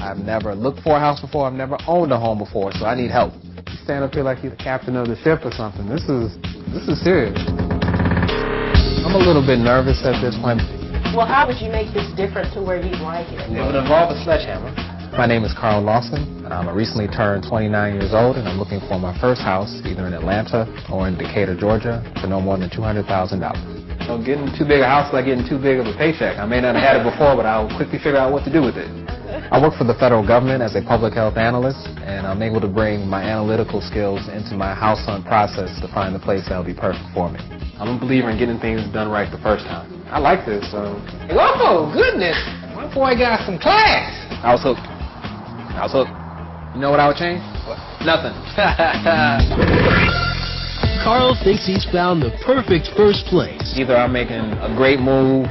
I've never looked for a house before. I've never owned a home before, so I need help. You stand up here like you're the captain of the ship or something. This is serious. I'm a little bit nervous at this point. Well, how would you make this different to where you'd like it? It would involve a sledgehammer. My name is Carl Lawson, and I'm recently turned 29 years old, and I'm looking for my first house either in Atlanta or in Decatur, Georgia, for no more than $200,000. Getting too big a house is like getting too big of a paycheck. I may not have had it before, but I'll quickly figure out what to do with it. I work for the federal government as a public health analyst, and I'm able to bring my analytical skills into my house hunt process to find the place that'll be perfect for me. I'm a believer in getting things done right the first time. I like this, so... Whoa, goodness! My boy got some class. I was hooked. You know what I would change? What? Nothing. Carl thinks he's found the perfect first place. Either I'm making a great move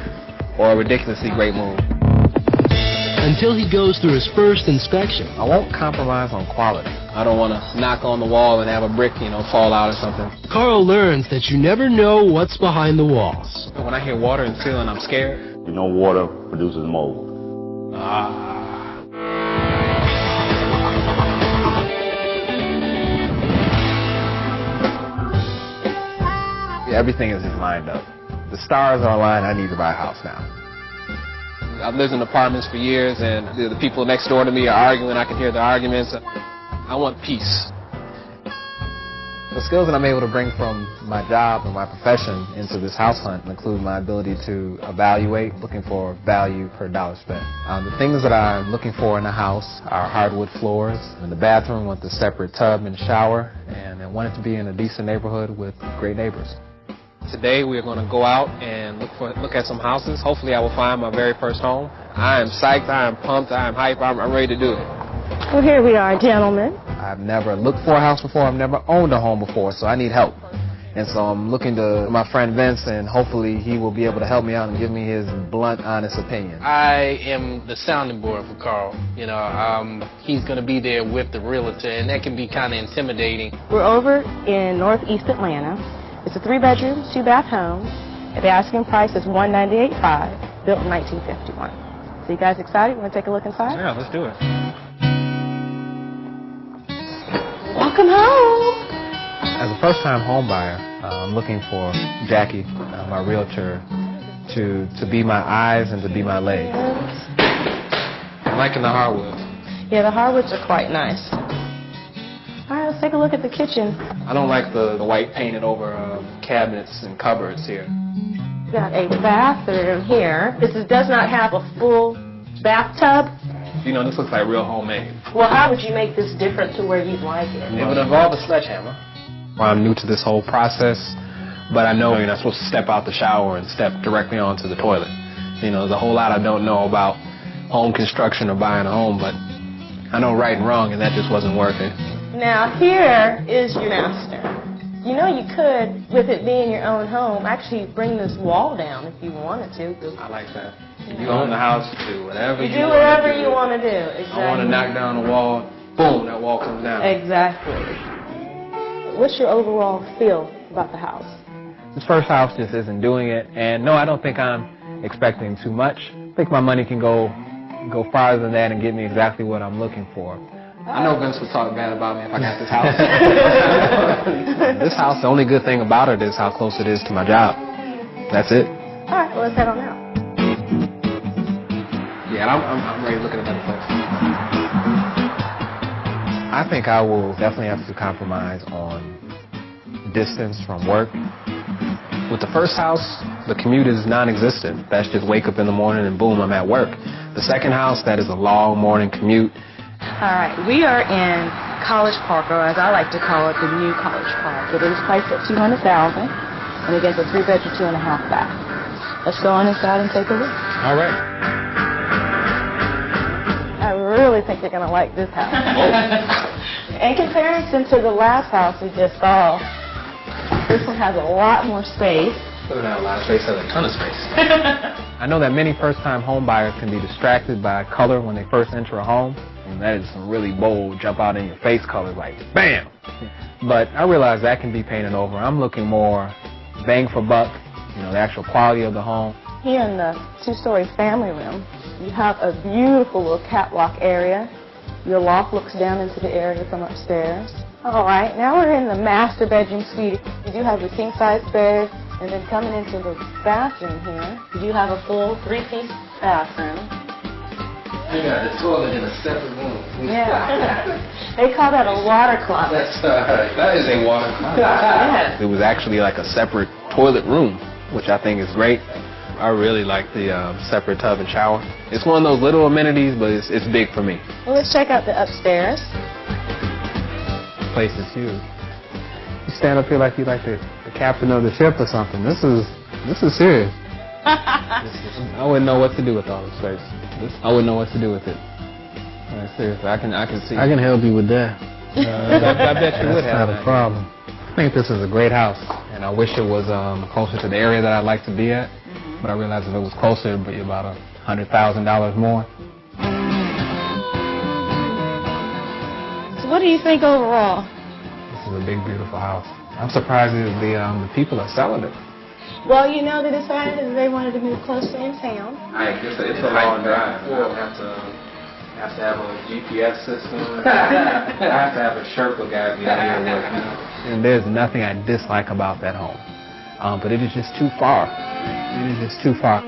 or a ridiculously great move. Until he goes through his first inspection. I won't compromise on quality. I don't want to knock on the wall and have a brick, fall out or something. Carl learns that you never know what's behind the walls. When I hear water and ceiling, I'm scared. You know water produces mold. Everything is just lined up. The stars are aligned. I need to buy a house now. I've lived in apartments for years, and the people next door to me are arguing. I can hear the arguments. I want peace. The skills that I'm able to bring from my job and my profession into this house hunt include my ability to evaluate, looking for value per dollar spent. The things that I'm looking for in a house are hardwood floors. In the bathroom, I want the separate tub and shower, and I want it to be in a decent neighborhood with great neighbors. Today we are going to go out and look at some houses. Hopefully I will find my very first home. I am psyched, I am pumped, I am hyped, I'm ready to do it. Well, here we are, gentlemen. I've never looked for a house before, I've never owned a home before, so I need help. And so I'm looking to my friend Vince, and hopefully he will be able to help me out and give me his blunt, honest opinion. I am the sounding board for Carl. He's going to be there with the realtor, and that can be kind of intimidating. We're over in northeast Atlanta. It's a 3-bedroom, 2-bath home. The asking price is $198,500, built in 1951. So you guys excited? Want to take a look inside? Yeah, let's do it. Welcome home. As a first-time home buyer, I'm looking for Jackie, my realtor, to be my eyes and to be my legs. I'm liking the hardwoods. Yeah, the hardwoods are quite nice. All right, let's take a look at the kitchen. I don't like the white painted over cabinets and cupboards here. We've got a bathroom here. This does not have a full bathtub. This looks like real homemade. Well, how would you make this different to where you'd like it? It would involve a sledgehammer. I'm new to this whole process, but I know you're not supposed to step out the shower and step directly onto the toilet. There's a whole lot I don't know about home construction or buying a home, but I know right and wrong, and that just wasn't working. Now, here is your master. You could, with it being your own home, actually bring this wall down if you wanted to. I like that. You own the house, you do whatever you want to do. You do whatever you want to do, exactly. I want to knock down the wall, boom, that wall comes down. Exactly. What's your overall feel about the house? This first house just isn't doing it, and no, I don't think I'm expecting too much. I think my money can go farther than that and get me exactly what I'm looking for. I know Vince would talk bad about me if I got this house. This house, the only good thing about it is how close it is to my job. That's it. All right, well, let's head on out. Yeah, I'm ready to look at another place. I think I will definitely have to compromise on distance from work. With the first house, the commute is non-existent. That's just wake up in the morning and boom, I'm at work. The second house, that is a long morning commute. All right, we are in College Park, or as I like to call it, the new College Park. It is priced at $200,000, and it gets a 3-bedroom, 2.5-bath. Let's go on inside and take a look. All right. I really think you're going to like this house. In comparison to the last house we just saw, this one has a lot more space. Doesn't have a lot of space, has a ton of space. I know that many first-time home buyers can be distracted by color when they first enter a home. And that is some really bold, jump out in your face colors like bam. But I realize that can be painted over. I'm looking more bang for buck, the actual quality of the home. Here in the two-story family room, you have a beautiful little catwalk area. Your loft looks down into the area from upstairs. All right, now we're in the master bedroom suite. You do have a king-size bed, and then coming into the bathroom here, you do have a full three-piece bathroom. You got the toilet in a separate room. Yeah. They call that a water closet. That's right. That is a water closet. Yes. It was actually like a separate toilet room, which I think is great. I really like the separate tub and shower. It's one of those little amenities, but it's big for me. Well, let's check out the upstairs. The place is huge. You stand up here like you're like the captain of the ship or something. This is serious. I wouldn't know what to do with all this space. I wouldn't know what to do with it. Seriously, I can see. I can help you with that. I bet you would have. That's not a problem. I think this is a great house, and I wish it was closer to the area that I'd like to be at. But I realized if it was closer, it'd be about $100,000 more. So what do you think overall? This is a big, beautiful house. I'm surprised that the people are selling it. Well, you know, they decided that they wanted to move closer in town. I guess it's a long drive. I have to have a GPS system. I have to have a Sherpa guide me out here with me. And there's nothing I dislike about that home. But it is just too far. It is just too far.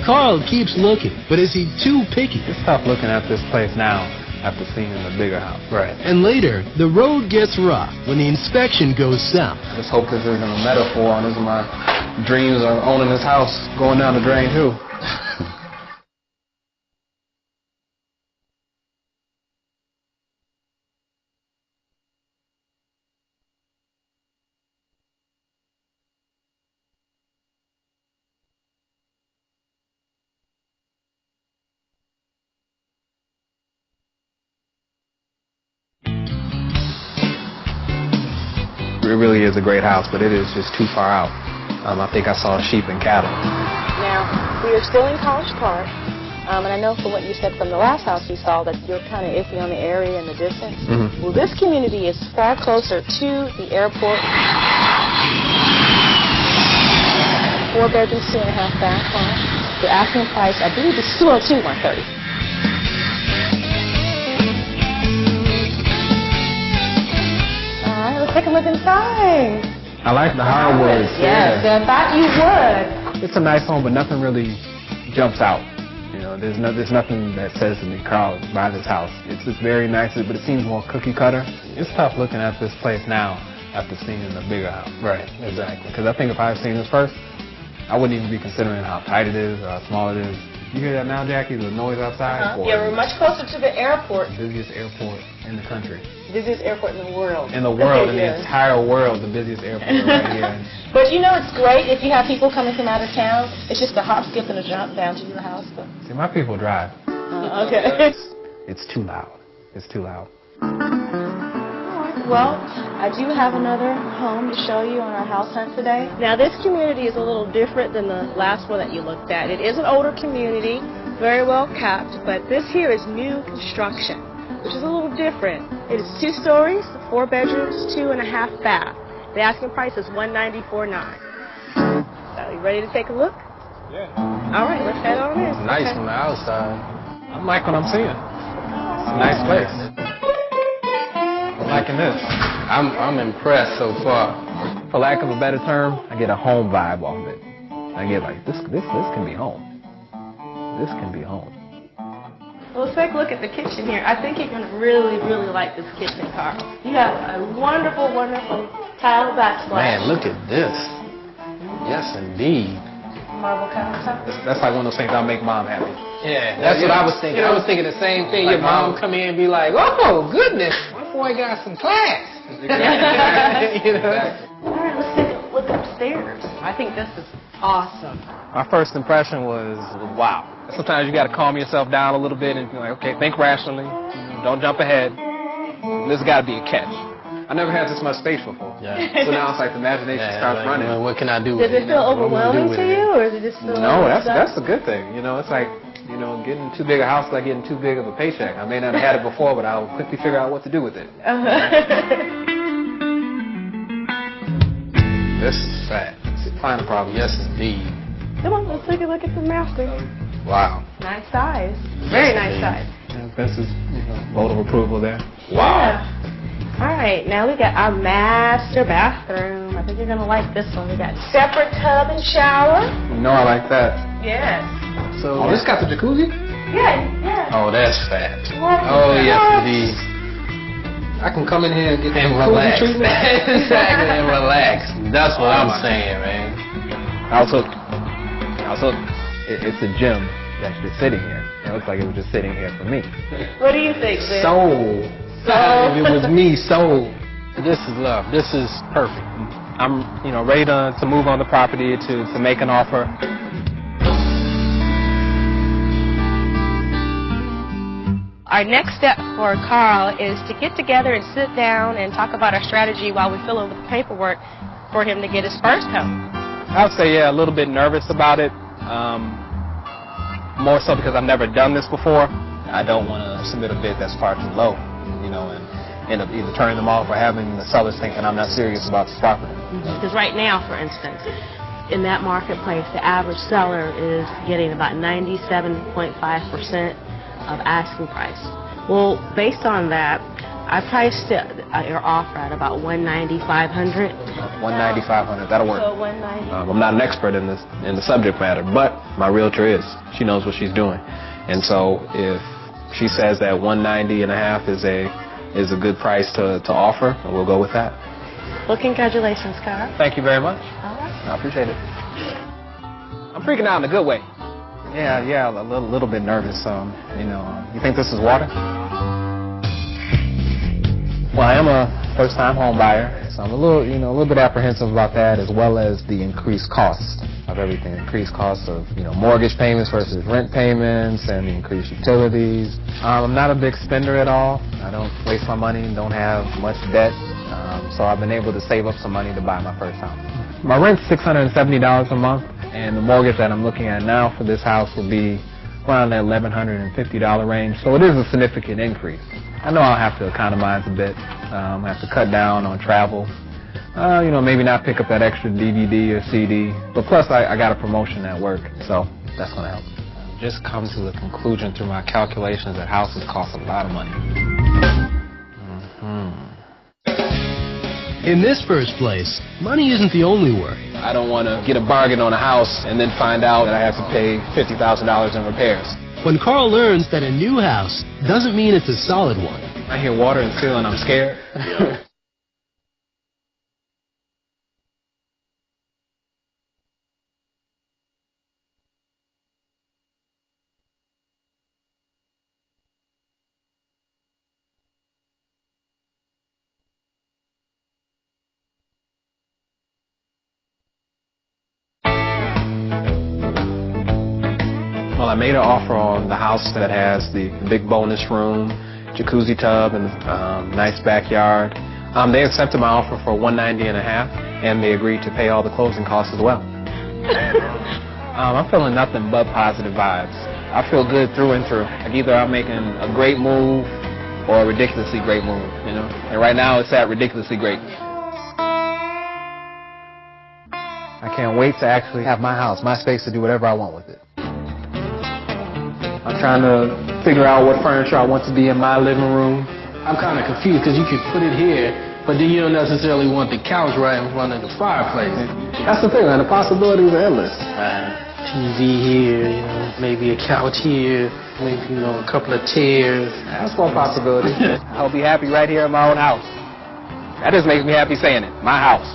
Carl keeps looking, but is he too picky? It's tough looking at this place now after seeing the bigger house. Right. And later, the road gets rough when the inspection goes south. I just hope this isn't a metaphor, and this is my dreams of owning this house going down the drain too. It really is a great house, but it is just too far out. I think I saw sheep and cattle. Now, we are still in College Park, and I know from what you said from the last house you saw that you're kind of iffy on the area and the distance. Mm-hmm. Well, this community is far closer to the airport. 4 bedrooms, 2.5 bath home. The asking price, I believe, is $202,130. Let's take a look inside. I like the hardwoods. Yes, I thought you would. It's a nice home, but nothing really jumps out. You know, there's nothing that says to me, Carl, buy this house. It's very nice, but it seems more cookie cutter. It's tough looking at this place now after seeing the bigger house. Right, exactly. Because I think if I had seen this first, I wouldn't even be considering how tight it is or how small it is. You hear that now, Jackie? The noise outside? Yeah, we're much closer to the airport. The busiest airport in the country. Busiest airport in the world. In the world, in the entire world, the busiest airport right here. But you know it's great if you have people coming from out of town. It's just a hop, skip, and a jump down to your house. See, my people drive. Okay. It's too loud. It's too loud. Well, I do have another home to show you on our house hunt today. Now, this community is a little different than the last one that you looked at. It is an older community, very well kept, but this here is new construction, which is a little different. It is 2 stories, 4 bedrooms, 2.5 bath. The asking price is $194,900. Are you ready to take a look? Yeah. All right, let's head on in. Nice from the outside. I'm liking what I'm seeing. It's a nice place. I'm liking this. I'm impressed so far. For lack of a better term, I get a home vibe off of it. I get like, this can be home. This can be home. Well, let's take a look at the kitchen here. I think you're going to really, really like this kitchen, Carl. You have a wonderful, wonderful tile backsplash. Man, look at this. Yes, indeed. Marble countertop. That's like one of those things that'll make mom happy. Yeah, that's what I was thinking. I was thinking the same thing. Like your mom come in and be like, "Oh goodness, my boy got some class." You know? All right, let's take a look upstairs. I think this is awesome. My first impression was, wow. Sometimes you got to calm yourself down a little bit and be like, okay, think rationally. Don't jump ahead. There's got to be a catch. I never had this much space before. Yeah. So now it's like the imagination starts running. What can I do? Does it feel overwhelming to you, or is it just feel No, that's a good thing. You know, it's like, you know, getting too big a house is like getting too big of a paycheck. I may not have had it before, but I'll quickly figure out what to do with it. This is fat. Find a problem. Yes, indeed. Come on, let's take a look at the master. Wow. Nice size. Very nice size. Yeah, this is vote of approval there. Wow. Yeah. All right, now we got our master bathroom. I think you're gonna like this one. We got separate tub and shower. You know I like that. Yes. So this got the jacuzzi? Yeah. Oh, that's fat. What? Oh, yes, indeed. I can come in here and get And jacuzzi relax. treatment? Exactly, and relax. That's what I'm saying, man. Also, it's a gym that's just sitting here. It looks like it was just sitting here for me. What do you think, Vic? Soul. If it was me, soul. This is love. This is perfect. I'm, ready to move on the property to make an offer. Our next step for Carl is to get together and sit down and talk about our strategy while we fill over the paperwork for him to get his first home. I would say, a little bit nervous about it. More so because I've never done this before. I don't want to submit a bid that's far too low, and end up either turning them off or having the sellers thinking I'm not serious about the property. Because right now, for instance, in that marketplace, the average seller is getting about 97.5% of asking price. Well, based on that, I priced your offer at about $190,500. $190,500. That'll work. So 190. I'm not an expert in the subject matter, but my realtor is. She knows what she's doing, and so if she says that 190.5 is a good price to offer, we'll go with that. Well, congratulations, Carl. Thank you very much. All right. I appreciate it. I'm freaking out in a good way. Yeah, a little bit nervous. You think this is water? Well, I am a first-time home buyer, so I'm a little bit apprehensive about that, as well as the increased cost of everything. Increased cost of, mortgage payments versus rent payments, and the increased utilities. I'm not a big spender at all. I don't waste my money, don't have much debt, so I've been able to save up some money to buy my first house. My rent's $670 a month, and the mortgage that I'm looking at now for this house will be around that $1,150 range, so it is a significant increase. I know I'll have to economize a bit. I have to cut down on travel. Maybe not pick up that extra DVD or CD. But plus, I got a promotion at work, so that's going to help. Just come to the conclusion through my calculations that houses cost a lot of money. In this first place, money isn't the only worry. I don't want to get a bargain on a house and then find out that I have to pay $50,000 in repairs. When Carl learns that a new house doesn't mean it's a solid one. I hear water and ceiling, I'm scared. Well, I made an offer on the house that has the big bonus room, jacuzzi tub, and nice backyard. They accepted my offer for $190.5, and they agreed to pay all the closing costs as well. I'm feeling nothing but positive vibes. I feel good through and through. Like either I'm making a great move or a ridiculously great move, And right now it's at ridiculously great. I can't wait to actually have my house, my space to do whatever I want with it. I'm trying to figure out what furniture I want to be in my living room. I'm kind of confused because you could put it here, but then you don't necessarily want the couch right in front of the fireplace. That's the thing, man. The possibilities are endless. TV here, maybe a couch here, maybe, a couple of chairs. That's one possibility. I'll be happy right here in my own house. That just makes me happy saying it. My house.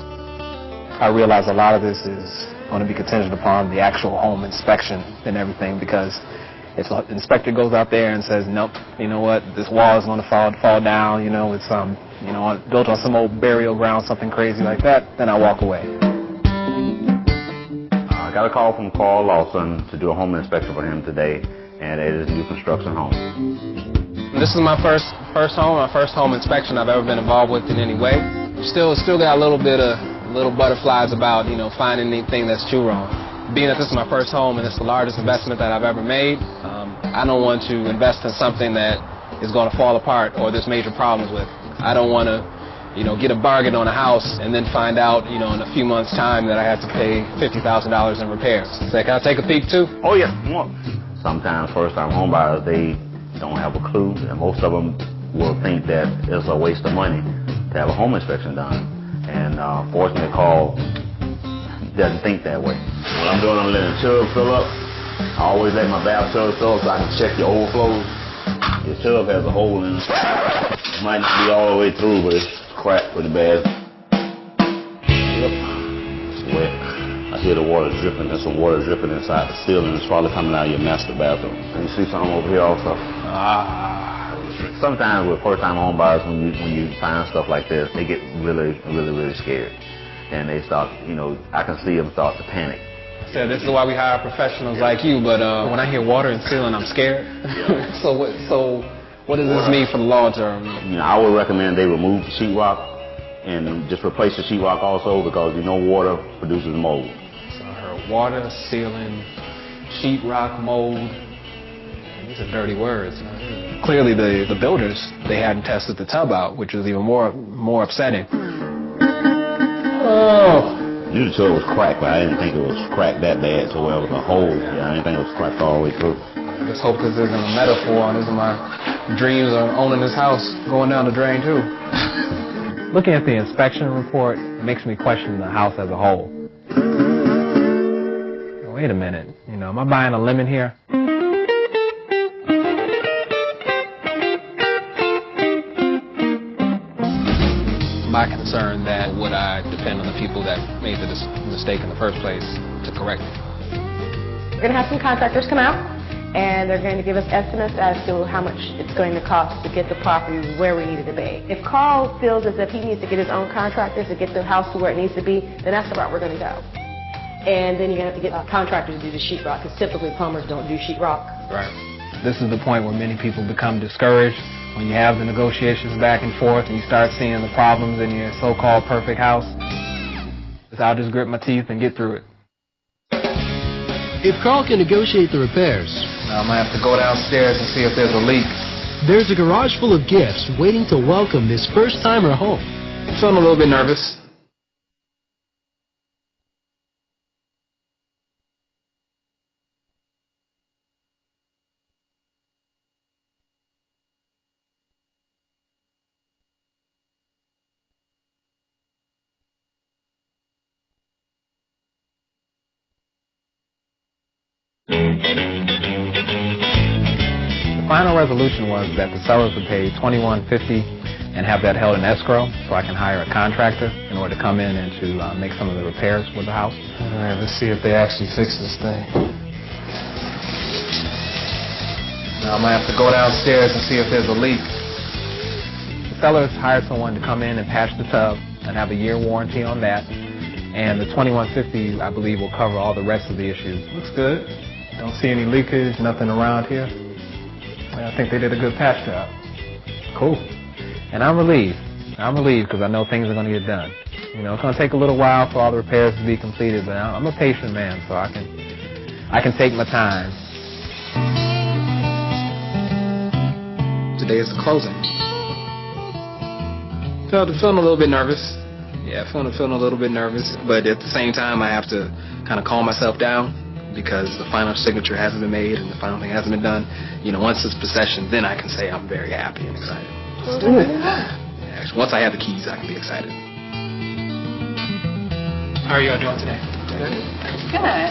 I realize a lot of this is going to be contingent upon the actual home inspection and everything, because if the inspector goes out there and says, nope, you know what, this wall is going to fall down, it's built on some old burial ground, something crazy like that, then I walk away. I got a call from Carl Lawson to do a home inspection for him today, and it is a new construction home. This is my first home, my first home inspection I've ever been involved with in any way. Still got a little butterflies about, finding anything that's too wrong. Being that this is my first home and it's the largest investment that I've ever made, I don't want to invest in something that is going to fall apart or there's major problems with. I don't want to get a bargain on a house and then find out, in a few months' time that I have to pay $50,000 in repairs. Say, can I take a peek too? Oh, yeah. Sometimes first-time homebuyers, they don't have a clue, and most of them will think that it's a waste of money to have a home inspection done. And fortunately, Carl doesn't think that way. What I'm doing, I'm letting the tub fill up. I always let my bathtub fill up so I can check the overflows. Your tub has a hole in it. It might not be all the way through, but it's cracked pretty bad. Yep, it's wet. I hear the water dripping. There's some water dripping inside the ceiling. It's probably coming out of your master bathroom. And you see something over here also. Sometimes with first-time home buyers, when you find stuff like this, they get really, really, really scared. And they start, I can see them start to panic. So this is why we hire professionals like you, but when I hear water and ceiling, I'm scared. So what does this mean for the long term? I would recommend they remove the sheetrock and just replace the sheetrock also, because water produces mold. So I heard water, ceiling, sheetrock, mold. These are dirty words. Clearly the builders, they hadn't tested the tub out, which is even more upsetting. Oh. I knew the tub was cracked, but I didn't think it was cracked that bad, so it was a hole. I didn't think it was cracked all the way through. I just hope this isn't a metaphor, and these are my dreams of owning this house going down the drain too. Looking at the inspection report, it makes me question the house as a whole. Wait a minute, am I buying a lemon here? My concern that would I depend on the people that made the mistake in the first place to correct it. We're going to have some contractors come out, and they're going to give us estimates as to how much it's going to cost to get the property where we need it to be. If Carl feels as if he needs to get his own contractors to get the house to where it needs to be, then that's the route we're going to go. And then you're going to have to get contractors to do the sheetrock, because typically plumbers don't do sheetrock. Right. This is the point where many people become discouraged. When you have the negotiations back and forth and you start seeing the problems in your so-called perfect house, I'll just grit my teeth and get through it. If Carl can negotiate the repairs, now I'm going to have to go downstairs and see if there's a leak. There's a garage full of gifts waiting to welcome this first-timer home. I'm feeling a little bit nervous. The final resolution was that the sellers would pay $2,150 and have that held in escrow so I can hire a contractor in order to come in and to make some of the repairs with the house. All right, let's see if they actually fix this thing. Now I'm going to have to go downstairs and see if there's a leak. The sellers hired someone to come in and patch the tub and have a year warranty on that. And the $2,150, I believe, will cover all the rest of the issues. Looks good. Don't see any leakage, nothing around here. Well, I think they did a good patch job. Cool. And I'm relieved. I'm relieved because I know things are going to get done. It's going to take a little while for all the repairs to be completed, but I'm a patient man, so I can take my time. Today is the closing. Feeling a little bit nervous. Yeah, feeling a little bit nervous, but at the same time, I have to kind of calm myself down because the final signature hasn't been made and the final thing hasn't been done. Once it's possession, then I can say I'm very happy and excited. Let's do it. Yeah, actually, once I have the keys, I can be excited. How are you all doing today? Good. Good.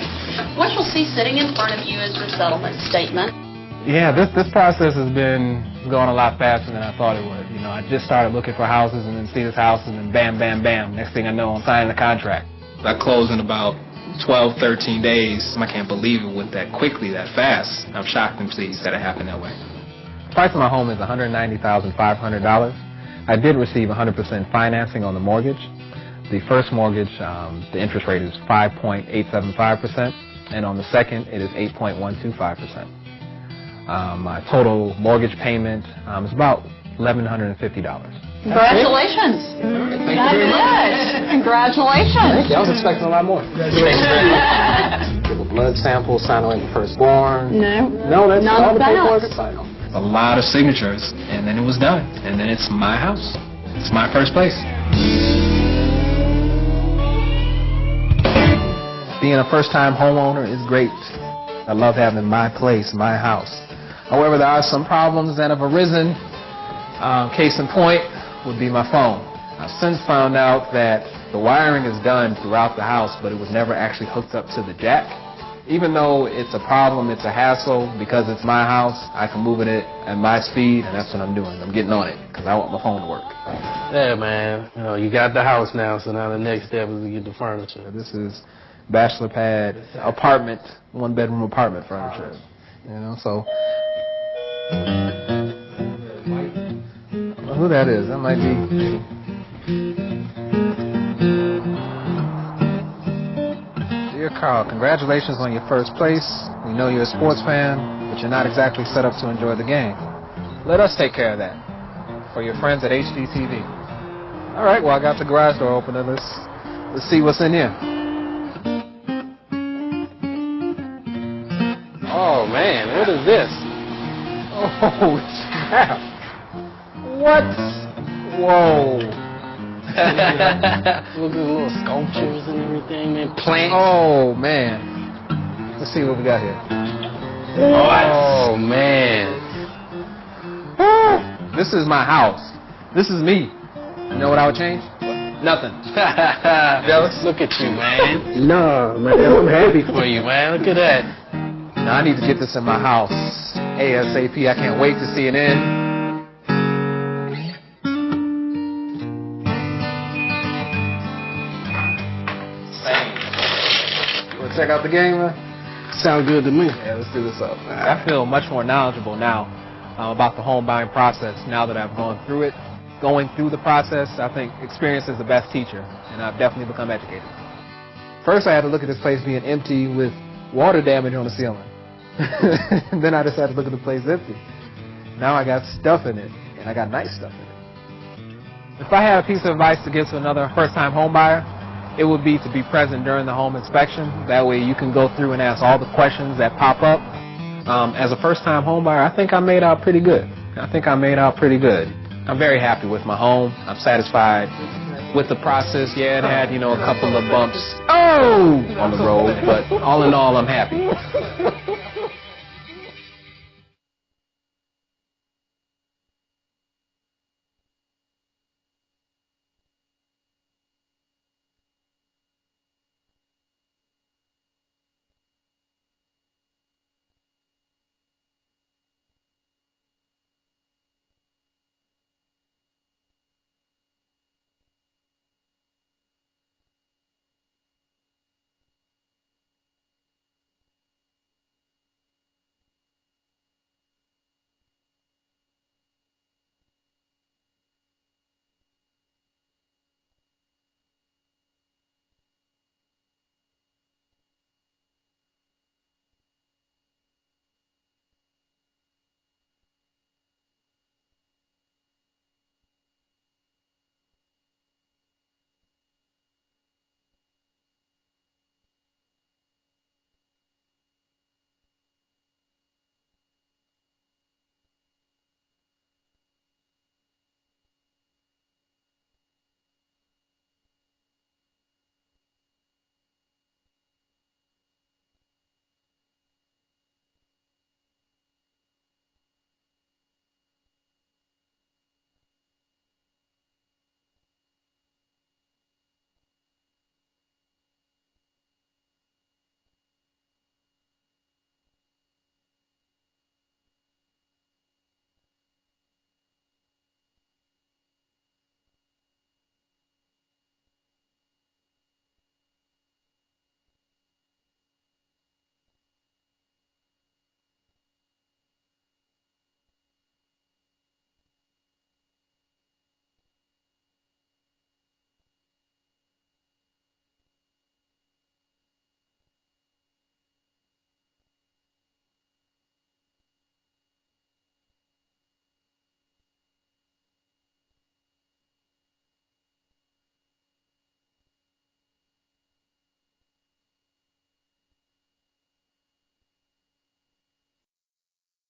What you'll see sitting in front of you is your settlement statement. Yeah, this process has been going a lot faster than I thought it would. I just started looking for houses and then see this house and then bam, bam, bam. Next thing I know, I'm signing the contract. I closed in about 12, 13 days. I can't believe it went that quickly, that fast. I'm shocked and pleased that it happened that way. The price of my home is $190,500. I did receive 100% financing on the mortgage. The first mortgage, the interest rate is 5.875%, and on the second, it is 8.125%. My total mortgage payment is about $1,150. Congratulations. Thank you very much. Congratulations. Thank you. I was expecting a lot more. Congratulations. Give a blood sample, sign away the firstborn. No, that's none all of the paperwork that. is signed. A lot of signatures, and then it was done. And then it's my house. It's my first place. Being a first-time homeowner is great. I love having my place, my house. However, there are some problems that have arisen. Case in point would be my phone. I've since found out that the wiring is done throughout the house, but it was never actually hooked up to the jack. Even though it's a problem, it's a hassle, because it's my house, I can move it at my speed, and that's what I'm doing. I'm getting on it, because I want my phone to work. Yeah, man. You know, you got the house now, so now the next step is to get the furniture. This is bachelor pad, apartment, one-bedroom apartment furniture. You know, so... Who that is? That might be... Dear Carl, congratulations on your first place. We know you're a sports fan, but you're not exactly set up to enjoy the game. Let us take care of that for your friends at HGTV. All right, well, I got the garage door open, and let's see what's in here. Oh, man, what is this? Oh, snap. What? Whoa. Look at the little sculptures and everything, man. Plants. Oh, man. Let's see what we got here. Oh, man. This is my house. This is me. You know what I would change? Nothing. Jealous? Look at you, man. No, man, I'm happy For you, man. Look at that. Now, I need to get this in my house ASAP. I can't wait to see it in. You want to check out the game, man? Sound good to me. Yeah, let's do this up. I feel much more knowledgeable now about the home buying process now that I've gone through it. Going through the process, I think experience is the best teacher, and I've definitely become educated. First, I had to look at this place being empty with water damage on the ceiling. And then I decided to look at the place empty. Now I got stuff in it, and I got nice stuff in it. If I had a piece of advice to give to another first-time home buyer, it would be to be present during the home inspection. That way you can go through and ask all the questions that pop up. As a first-time home buyer, I think I made out pretty good. I'm very happy with my home. I'm satisfied with the process. Yeah, it had, a couple of bumps on the road, but all in all, I'm happy.